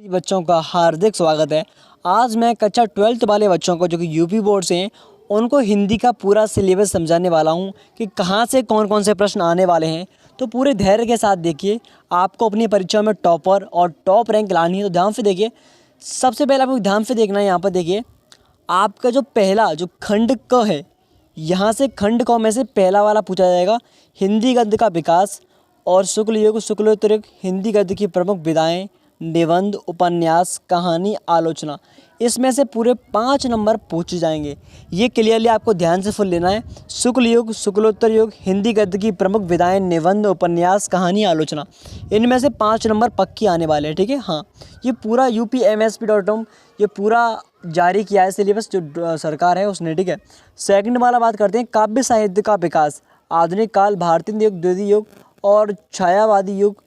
बच्चों का हार्दिक स्वागत है। आज मैं कक्षा 12th वाले बच्चों को जो कि यूपी बोर्ड से हैं उनको हिंदी का पूरा सिलेबस समझाने वाला हूं कि कहां से कौन कौन से प्रश्न आने वाले हैं। तो पूरे धैर्य के साथ देखिए, आपको अपनी परीक्षा में टॉपर और टॉप रैंक लानी है तो ध्यान से देखिए। सबसे पहले आपको ध्यान से देखना है, यहाँ पर देखिए आपका जो पहला जो खंड क है, यहाँ से खंड क में से पहला वाला पूछा जाएगा। हिंदी गद्य का विकास और शुक्ल युग शुक्लोत्तर युग, हिंदी गद्य की प्रमुख विधाएँ, निबंध, उपन्यास, कहानी, आलोचना। इसमें से पूरे 5 नंबर पूछे जाएंगे। ये क्लियरली आपको ध्यान से फुल लेना है। शुक्ल युग शुक्लोत्तर युग, हिंदी गद्य की प्रमुख विधाएँ, निबंध, उपन्यास, कहानी, आलोचना, इनमें से 5 नंबर पक्की आने वाले हैं। ठीक है, हाँ, ये पूरा upmsp.com ये पूरा जारी किया है सिलेबस जो सरकार है उसने। ठीक है, सेकंड वाला बात करते हैं, काव्य साहित्य का विकास, आधुनिक काल, भारतीय युग, द्वितीय युग और छायावादी युग,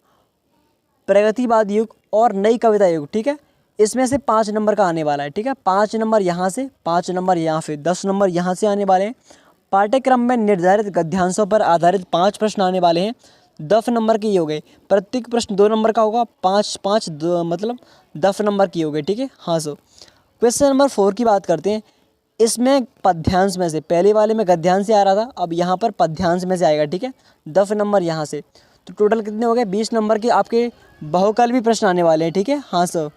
प्रगतिवादी युग और नई कविता युग। ठीक है, इसमें से 5 नंबर का आने वाला है। ठीक है, 5 नंबर यहाँ से, 5 नंबर यहाँ से, 10 नंबर यहाँ से आने वाले हैं। पाठ्यक्रम में निर्धारित गद्यांशों पर आधारित 5 प्रश्न आने वाले हैं। 10 नंबर के ये हो गए। प्रत्येक प्रश्न 2 नंबर का होगा, 5 मतलब 10 नंबर की हो गए। ठीक है, हाँ सो क्वेश्चन नंबर 4 की बात करते हैं। इसमें पद्यांश में से, पहले वाले में गद्यांश से आ रहा था, अब यहाँ पर पद्यांश में से आएगा। ठीक है, 10 नंबर यहाँ से, तो टोटल कितने हो गए? 20 नंबर के आपके बहुकल भी प्रश्न आने वाले हैं। ठीक है, हाँ सर।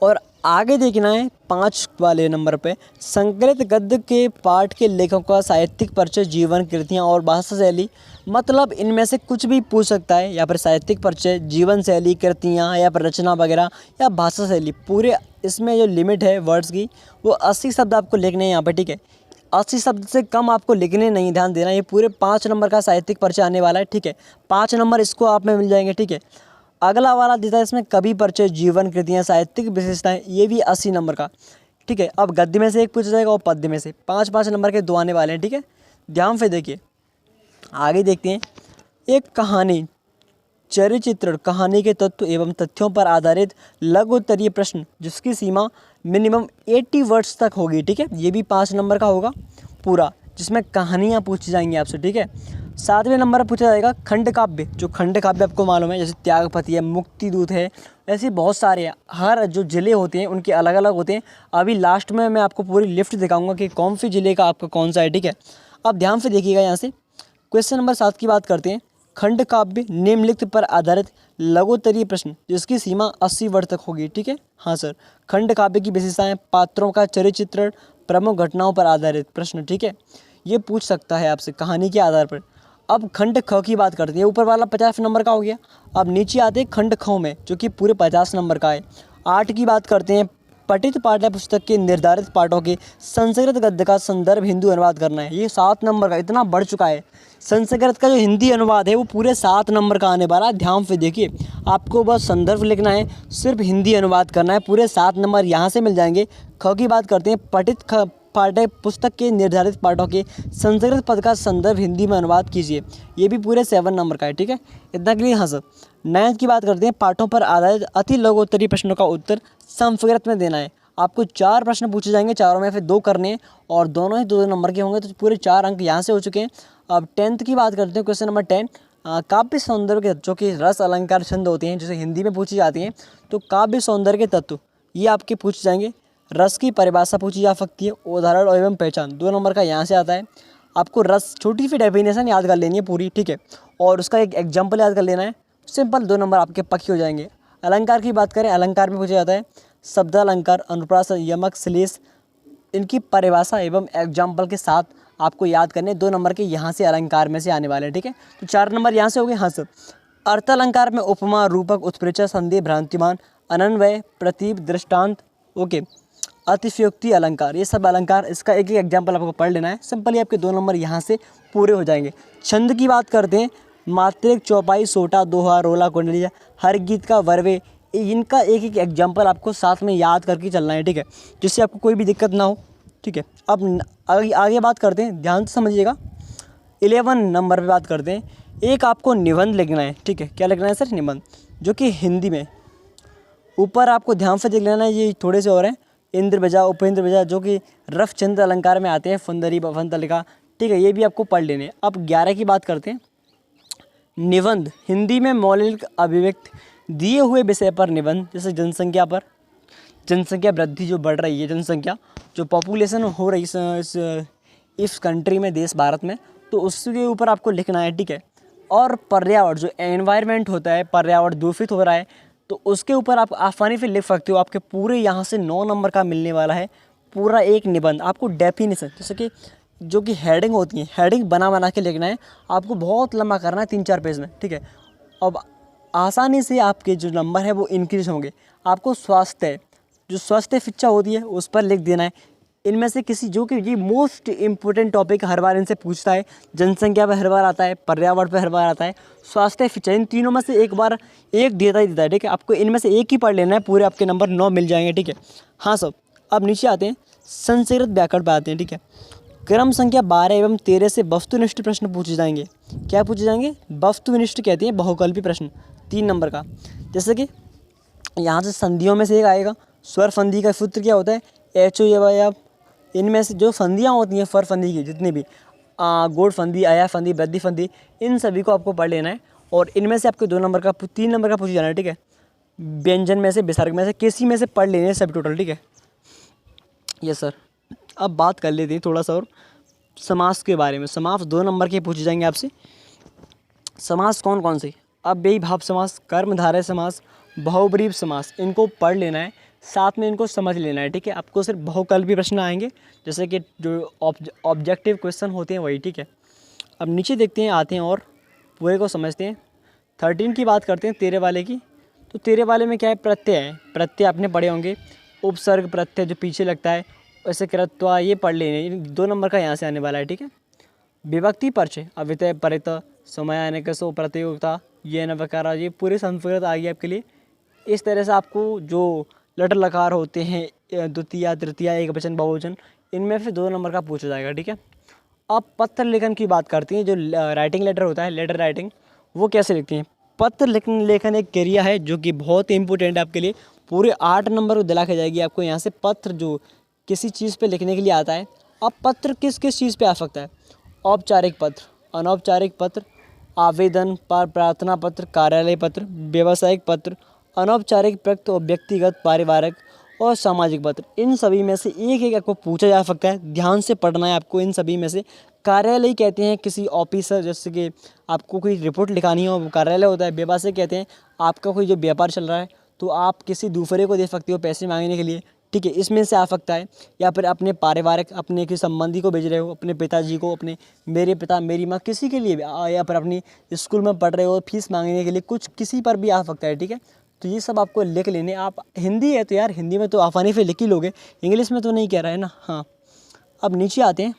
और आगे देखना है 5 वाले नंबर पे, संकलित गद्य के पाठ के लेखकों का साहित्यिक परिचय, जीवन, कृतियाँ और भाषा शैली। मतलब इनमें से कुछ भी पूछ सकता है, या फिर साहित्यिक परिचय, जीवन शैली, कृतियाँ, या फिर रचना वगैरह, या भाषा शैली। पूरे इसमें जो लिमिट है वर्ड्स की वो 80 शब्द आपको लिखने हैं यहाँ पर। ठीक है, 80 शब्द से कम आपको लिखने नहीं, ध्यान देना। ये पूरे 5 नंबर का साहित्यिक परिचय आने वाला है। ठीक है, 5 नंबर इसको आप में मिल जाएंगे। ठीक है, अगला वाला देता है इसमें कवि परिचय, जीवन, कृतियाँ, साहित्यिक विशेषताएं, ये भी 80 नंबर का। ठीक है, अब गद्य में से एक पूछा जाएगा और पद्य में से 5-5 नंबर के 2 आने वाले हैं। ठीक है, ध्यान से देखिए। आगे देखते हैं, एक कहानी चरित्र, कहानी के तत्व एवं तथ्यों पर आधारित लघु उत्तरीय प्रश्न जिसकी सीमा मिनिमम 80 वर्ड्स तक होगी। ठीक है, ये भी 5 नंबर का होगा पूरा, जिसमें कहानियाँ पूछी जाएंगी आपसे। ठीक है, 7वें नंबर पर पूछा जाएगा खंड काव्य। जो खंड काव्य आपको मालूम है, जैसे त्यागपति है, मुक्तिदूत है, ऐसे बहुत सारे हैं। हर जो ज़िले होते हैं उनके अलग अलग होते हैं। अभी लास्ट में मैं आपको पूरी लिस्ट दिखाऊंगा कि कौन से ज़िले का आपका कौन सा है। ठीक है, अब ध्यान से देखिएगा। यहाँ से क्वेश्चन नंबर 7 की बात करते हैं। खंड काव्य निम्नलिखित पर आधारित लघुत्तरीय प्रश्न जिसकी सीमा 80 वर्ड तक होगी। ठीक है, हाँ सर। खंड काव्य की विशेषताएं, पात्रों का चरित्र, प्रमुख घटनाओं पर आधारित प्रश्न। ठीक है, ये पूछ सकता है आपसे कहानी के आधार पर। अब खंड ख की बात करते हैं। ऊपर वाला 50 नंबर का हो गया। अब नीचे आते हैं खंड ख में, जो कि पूरे 50 नंबर का है। 8 की बात करते हैं, पठित पाठ्य पुस्तक के निर्धारित पाठों के संस्कृत गद्य का संदर्भ हिंदी अनुवाद करना है। ये 7 नंबर का, इतना बढ़ चुका है। संस्कृत का जो हिंदी अनुवाद है वो पूरे 7 नंबर का आने वाला है। ध्यान से देखिए, आपको बस संदर्भ लिखना है, सिर्फ हिंदी अनुवाद करना है। पूरे 7 नंबर यहाँ से मिल जाएंगे। ख की बात करते हैं, पठित पाठ्य पुस्तक के निर्धारित पाठों के संस्कृत पद का संदर्भ हिंदी में अनुवाद कीजिए। ये भी पूरे 7 नंबर का है। ठीक है, इतना के लिए हाँ सर। 9 की बात करते हैं, पाठों पर आधारित अति लघुत्तरीय प्रश्नों का उत्तर संस्कृत में देना है। आपको 4 प्रश्न पूछे जाएंगे, चारों में फिर 2 करने हैं और दोनों ही 2 नंबर के होंगे, तो पूरे 4 अंक यहाँ से हो चुके हैं। अब 10th की बात करते हैं, क्वेश्चन नंबर 10, काव्य सौंदर्य के जो कि रस अलंकार छंद होते हैं, जैसे हिंदी में पूछी जाती हैं, तो काव्य सौंदर्य के तत्व ये आपके पूछे जाएंगे। रस की परिभाषा पूछी जा सकती है, उदाहरण एवं पहचान 2 नंबर का यहाँ से आता है। आपको रस छोटी सी डेफिनेशन याद कर लेनी है पूरी। ठीक है, और उसका एक एग्जाम्पल याद कर लेना है, सिंपल 2 नंबर आपके पक्के हो जाएंगे। अलंकार की बात करें, अलंकार में पूछा जाता है शब्दालंकार, अनुप्रास, यमक, श्लेष, इनकी परिभाषा एवं एग्जाम्पल के साथ आपको याद करने 2 नंबर के यहाँ से अलंकार में से आने वाले हैं। ठीक है, तो 4 नंबर यहाँ से हो गए। हाँ सर। अर्थालंकार में उपमा, रूपक, उत्प्रेक्षा, संदेह, भ्रांतिमान, अनन्वय, प्रतीप, दृष्टांत, ओके, अतिशयोक्ति अलंकार, ये सब अलंकार, इसका एक एक एग्जाम्पल आपको पढ़ लेना है। सिंपली आपके 2 नंबर यहाँ से पूरे हो जाएंगे। छंद की बात करते हैं, मात्रिक, चौपाई, सोटा, दोहा, रोला, कुंडलिया, हर गीत का वर्वे, इनका एक एक एग्जाम्पल आपको साथ में याद करके चलना है। ठीक है, जिससे आपको कोई भी दिक्कत ना हो। ठीक है, अब आगे बात करते हैं, ध्यान से समझिएगा। 11 नंबर पे बात करते हैं, एक आपको निबंध लिखना है। ठीक है, क्या लिखना है सर? निबंध, जो कि हिंदी में। ऊपर आपको ध्यान से देख लेना है, ये थोड़े से और हैं, इंद्र बजा, उपेंद्र बजा, जो कि रफ चंद्र अलंकार में आते हैं, फुंदरी, बफन, तलिका। ठीक है, ये भी आपको पढ़ लेने। अब 11 की बात करते हैं, निबंध हिंदी में मौलिक अभिव्यक्ति दिए हुए विषय पर निबंध, जैसे जनसंख्या पर, जनसंख्या वृद्धि जो बढ़ रही है, जनसंख्या जो पॉपुलेशन हो रही इस कंट्री में, देश भारत में, तो उसके ऊपर आपको लिखना है, ठीक है। और पर्यावरण जो एनवायरनमेंट होता है, पर्यावरण दूषित हो रहा है, तो उसके ऊपर आप आसानी से लिख सकते हो। आपके पूरे यहाँ से 9 नंबर का मिलने वाला है पूरा एक निबंध। आपको डेफिनेशन, जैसे कि जो कि हेडिंग होती है, हेडिंग बना बना के लिखना है, आपको बहुत लंबा करना है 3-4 पेज में, ठीक है। अब आसानी से आपके जो नंबर है वो इंक्रीज होंगे। आपको स्वास्थ्य, जो स्वास्थ्य शिक्षा होती है उस पर लिख देना है। इनमें से किसी, जो कि ये मोस्ट इम्पोर्टेंट टॉपिक हर बार इनसे पूछता है, जनसंख्या पर हर बार आता है, पर्यावरण पर हर बार आता है, स्वास्थ्य शिक्षा, इन तीनों में से एक बार एक देता ही देता है, ठीक है। आपको इनमें से एक ही पढ़ लेना है, पूरे आपके नंबर 9 मिल जाएंगे, ठीक है। हाँ सब, अब नीचे आते हैं, संस्कृत व्याकरण पर आते हैं, ठीक है। क्रम संख्या 12 एवं 13 से वस्तुनिष्ठ प्रश्न पूछे जाएंगे। क्या पूछे जाएंगे? वस्तुनिष्ठ कहते हैं बहुकल्पी प्रश्न, 3 नंबर का। जैसे कि यहाँ से संधियों में से एक आएगा, स्वर संधि का सूत्र क्या होता है? एच ओ या। इनमें से जो संधियाँ होती हैं स्वर संधि की, जितनी भी गोड़ संधि, आया संधि, वृद्धि संधि, इन सभी को आपको पढ़ लेना है। और इनमें से आपको 2 नंबर का, 3 नंबर का पूछ जाना है, ठीक है। व्यंजन में से, विसर्ग में से, किसी में से पढ़ लेने हैं सब टोटल, ठीक है। Yes sir. अब बात कर लेते हैं थोड़ा सा और समास के बारे में। समास 2 नंबर के पूछे जाएंगे आपसे। समास कौन कौन से? अव्ययी भाव समास, कर्मधारय समास, बहुब्रीहि समास, इनको पढ़ लेना है, साथ में इनको समझ लेना है, ठीक है। आपको सिर्फ बहुकल्पी प्रश्न आएंगे, जैसे कि जो ऑब्जेक्टिव क्वेश्चन होते हैं वही, ठीक है। अब नीचे देखते हैं, आते हैं और पूरे को समझते हैं। 13 की बात करते हैं, 13 वाले की। तो 13 वाले में क्या है? प्रत्यय है। प्रत्यय आपने पढ़े होंगे, उपसर्ग प्रत्यय जो पीछे लगता है, वैसे कृत्वा, ये पढ़ लेने। 2 नंबर का यहाँ से आने वाला है, ठीक है। विभक्ति परिचय, अव्यय परित, समयानिकसो, प्रतियोगिता, ये नवकारा, ये पूरे संस्कृत आ गई आपके लिए। इस तरह से आपको जो लटर लकार होते हैं, द्वितीय, तृतीय, एक वचन, बहुवचन, इनमें से 2 नंबर का पूछा जाएगा, ठीक है। अब पत्र लेखन की बात करती हैं, जो राइटिंग लेटर होता है, लेटर राइटिंग, वो कैसे लिखती हैं? पत्र लेखन एक क्रिया है जो कि बहुत इंपॉर्टेंट है आपके लिए। पूरे 8 नंबर को दिला के जाएगी आपको यहाँ से। पत्र जो किसी चीज़ पे लिखने के लिए आता है। अब पत्र किस किस चीज़ पे आ सकता है? औपचारिक पत्र, अनौपचारिक पत्र, आवेदन पर, प्रार्थना पत्र, कार्यालय पत्र, व्यावसायिक पत्र, अनौपचारिक पत्र और व्यक्तिगत, पारिवारिक और सामाजिक पत्र। इन सभी में से एक एक आपको पूछा जा सकता है, ध्यान से पढ़ना है आपको। इन सभी में से कार्यालय कहते हैं किसी ऑफिसर, जैसे कि आपको कोई रिपोर्ट लिखानी हो, वो कार्यालय होता है। व्यवसाय कहते हैं आपका कोई जो व्यापार चल रहा है, तो आप किसी दूसरे को दे सकते हो पैसे मांगने के लिए, ठीक है, इसमें से आ सकता है। या फिर अपने पारिवारिक, अपने किसी संबंधी को भेज रहे हो, अपने पिताजी को, अपने मेरे पिता, मेरी माँ, किसी के लिए भी, या फिर अपनी स्कूल में पढ़ रहे हो, फीस मांगने के लिए, कुछ किसी पर भी आ सकता है, ठीक है। तो ये सब आपको लिख लेने। आप हिंदी है तो यार हिंदी में तो आसानी से लिख ही लोगे, इंग्लिश में तो नहीं कह रहा है ना। हाँ, अब नीचे आते हैं।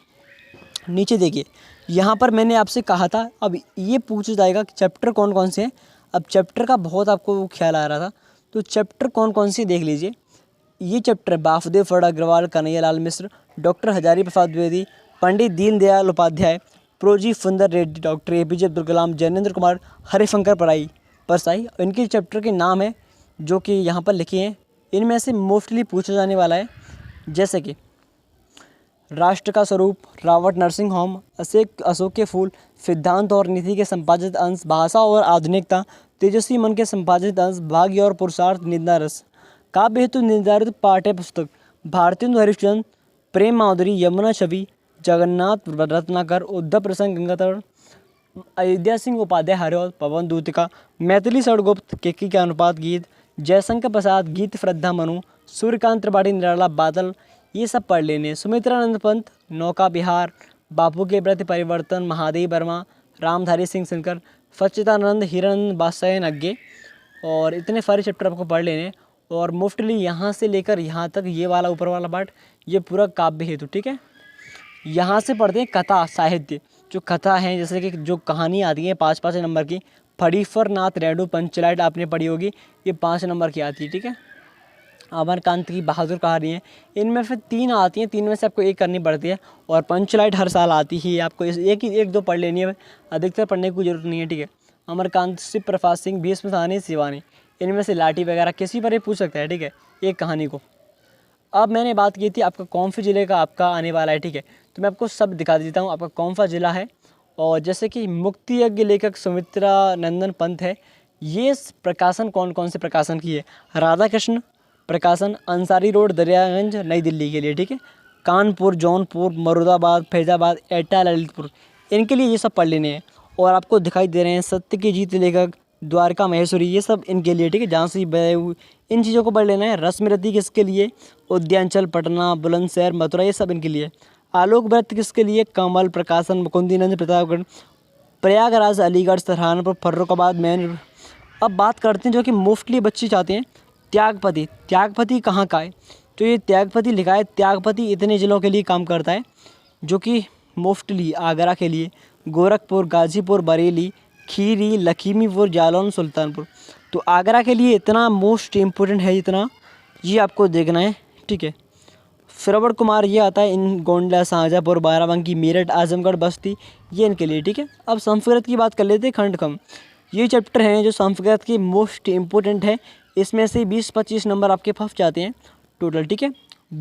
नीचे देखिए, यहाँ पर मैंने आपसे कहा था, अब ये पूछा जाएगा कि चैप्टर कौन कौन से हैं। अब चैप्टर का बहुत आपको ख्याल आ रहा था, तो चैप्टर कौन कौन से देख लीजिए। ये चैप्टर वासुदेव फड़ अग्रवाल, कन्हैयालाल मिश्र, डॉक्टर हजारी प्रसाद द्विवेदी, पंडित दीनदयाल उपाध्याय, प्रोजी सुंदर रेड्डी, डॉक्टर APJ अब्दुल कलाम, जैनेंद्र कुमार, हरिशंकर परसाई, इनके चैप्टर के नाम है जो कि यहाँ पर लिखे हैं। इनमें से मोस्टली पूछा जाने वाला है, जैसे कि राष्ट्र का स्वरूप, रावट नर्सिंग होम, अशोक के फूल, सिद्धांत और नीति के संपादित अंश, भाषा और आधुनिकता, तेजस्वी मन के संपादित अंश, भाग्य और पुरुषार्थ, निंदा रस, काव्य हेतु निर्धारित पाठ्य पुस्तक, भारतेंदु हरिश्चंद्र, प्रेम माधुरी, यमुना छवि, जगन्नाथ रत्नाकर, उद्धव प्रसंग गंगाधर, अयोध्या सिंह उपाध्याय हरिऔध, पवन दूतिका, मैथिली षडगुप्त, केकी के अनुपात गीत, जयशंकर प्रसाद गीत, श्रद्धा मनु, सूर्यकांत त्रिपाठी, निराला बादल, ये सब पढ़ लेने। सुमित्रानंद पंत, नौका विहार, बापू के प्रति परिवर्तन, महादेव वर्मा, रामधारी सिंह दिनकर, सच्चिदानंद, हिरानंद, बादशाह नग्गे, और इतने सारे चैप्टर आपको पढ़ लेने। और मोस्टली यहाँ से लेकर यहाँ तक, ये वाला ऊपर वाला पार्ट, ये पूरा काव्य हेतु, ठीक है। यहाँ से पढ़ते हैं कथा साहित्य, जो कथा है, जैसे कि जो कहानी आती है 5-5 नंबर की। फड़ीफर नाथ रेणु पंचलाइट आपने पढ़ी होगी, ये 5 नंबर की आती है, ठीक है। अमरकांत की बहादुर कहानी है, इनमें फिर 3 आती हैं, 3 में से आपको एक करनी पड़ती है। और पंचलाइट हर साल आती ही, आपको एक दो पढ़ लेनी है, अधिकतर पढ़ने की जरूरत नहीं है, ठीक है। अमरकांत, शिव प्रभात सिंह, भीष्म साहनी, शिवानी, इनमें से लाठी वगैरह किसी पर ही पूछ सकता है, ठीक है, एक कहानी को। अब मैंने बात की थी आपका कौन से ज़िले का आपका आने वाला है, ठीक है। तो मैं आपको सब दिखा देता हूँ आपका कौन सा ज़िला है। और जैसे कि मुक्ति यज्ञ लेखक सुमित्रा नंदन पंत है, ये प्रकाशन कौन कौन से प्रकाशन की है? राधा कृष्ण प्रकाशन, अंसारी रोड, दरियागंज, नई दिल्ली के लिए, ठीक है। कानपुर, जौनपुर, मुरादाबाद, फैजाबाद, एटा, ललितपुर, इनके लिए ये सब पढ़ लेने हैं। और आपको दिखाई दे रहे हैं सत्य की जीत लेखक, द्वारका महेश्वरी, ये सब इनके लिए, ठीक है। झांसी, बेऊ, इन चीज़ों को पढ़ लेना है। रस्म रति किसके लिए? उद्यानचल, पटना, बुलंदशहर, मथुरा, ये सब इनके लिए। आलोक व्रत किसके लिए? कमल प्रकाशन, मुकुंदीनंद, प्रतापगढ़, प्रयागराज, अलीगढ़, सहारनपुर, फर्रुखाबाद, मैन। अब बात करते हैं जो कि मोस्टली बच्चे चाहते हैं, त्यागपति। त्यागपति कहाँ का है? तो ये त्यागपति लिखा है, त्यागपति इतने ज़िलों के लिए काम करता है, जो कि मोस्टली आगरा के लिए, गोरखपुर, गाज़ीपुर, बरेली, खीरी, लखीमपुर, जालौन, सुल्तानपुर। तो आगरा के लिए इतना मोस्ट इम्पोर्टेंट है, इतना ये आपको देखना है, ठीक है। श्रवण कुमार ये आता है इन गोंडा, शाहजहाँपुर, बाराबंकी, मेरठ, आजमगढ़, बस्ती, ये इनके लिए, ठीक है। अब संस्कृत की बात कर लेते हैं, खंडकम। ये चैप्टर हैं जो संस्कृत के मोस्ट इम्पोर्टेंट है। इसमें से 20-25 नंबर आपके फंस जाते हैं टोटल, ठीक है।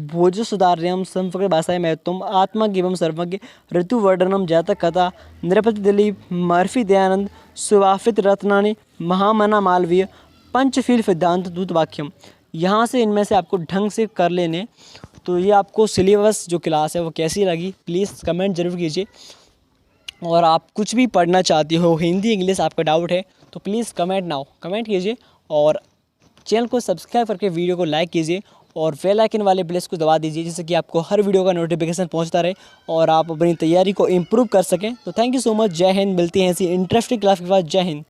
भोज सुधार्यम, संस्कृत भाषा में तुम, आत्मज्ञ एवं सर्वज्ञ, ऋतुवर्णनम, जातक कथा, नृपति दिलीप, मर्फी दयानंद, सुवाफित रत्नानी, महामना मालवीय, पंचशील सिद्धांत, दूत वाक्यम। यहाँ से इनमें से आपको ढंग से कर लेने। तो ये आपको सिलेबस जो क्लास है वो कैसी लगी प्लीज़ कमेंट ज़रूर कीजिए। और आप कुछ भी पढ़ना चाहते हो, हिंदी इंग्लिश आपका डाउट है, तो प्लीज़ कमेंट कीजिए। और चैनल को सब्सक्राइब करके वीडियो को लाइक कीजिए और बेल आइकन वाले प्लेस को दबा दीजिए, जिससे कि आपको हर वीडियो का नोटिफिकेशन पहुंचता रहे और आप अपनी तैयारी को इम्प्रूव कर सकें। तो थैंक यू सो मच। जय हिंद। मिलती हैं ऐसी इंटरेस्टिंग क्लास के बाद। जय हिंद।